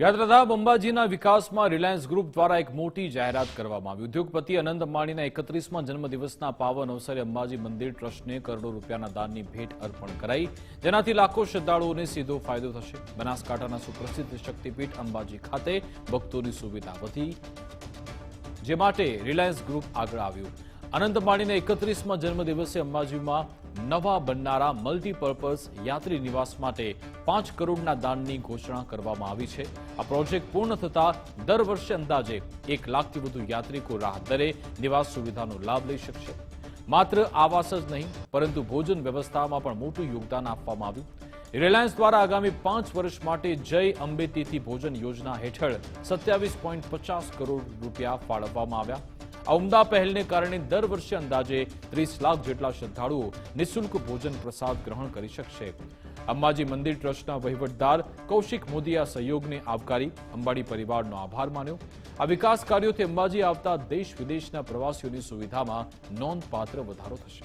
યાત્રાધામ અંબાજીના વિકાસમાં Reliance group દ્વારા એક મોટી જાહેરાત કરવામાં આવી। ઉદ્યોગપતિ અનંત અંબાણીના 31મા જન્મદિવસના પાવન અવસરે અંબાજી મંદિર ટ્રસ્ટને કરોડો રૂપિયાના દાનની ભેટ અર્પણ કરાઈ, જેનાથી લાખો શ્રદ્ધાળુઓને સીધો ફાયદો થશે। બનાસકાંઠાના સુપ્રસિદ્ધ શક્તિપીઠ અંબાજી ખાતે ભક્તોની સુવિધા વધી, જે માટે રિલાયન્સ ગ્રુપ આગળ આવ્યું। અનંત અંબાણીના 31મા જન્મદિવસે અંબાજીમાં નવા બનનારા મલ્ટીપર્પઝ યાત્રી નિવાસ માટે 5 કરોડના દાનની ઘોષણા કરવામાં આવી છે। આ પ્રોજેક્ટ પૂર્ણ થતા દર વર્ષે અંદાજે 1 લાખથી વધુ યાત્રિકો રાહત દરે નિવાસ સુવિધાનો લાભ લઈ શકશે। માત્ર આવાસ જ નહીં, પરંતુ ભોજન વ્યવસ્થામાં પણ મોટું યોગદાન આપવામાં આવ્યું। રિલાયન્સ દ્વારા આગામી 5 વર્ષ માટે જય અંબે તિથિ ભોજન યોજના હેઠળ 27.50 કરોડ રૂપિયા ફાળવવામાં આવ્યા। આ ઉમદા પહેલને કારણે દર વર્ષે અંદાજે 30 લાખ જેટલા શ્રદ્ધાળુઓ નિઃશુલ્ક ભોજન પ્રસાદ ગ્રહણ કરી શકશે। અંબાજી મંદિર ટ્રસ્ટના વહીવટદાર કૌશિક મોદીએ આ સહયોગને આવકારી અંબાણી પરિવારનો આભાર માન્યો। આ વિકાસ કાર્યોથી અંબાજી આવતા દેશ વિદેશના પ્રવાસીઓની સુવિધામાં નોંધપાત્ર વધારો થશે।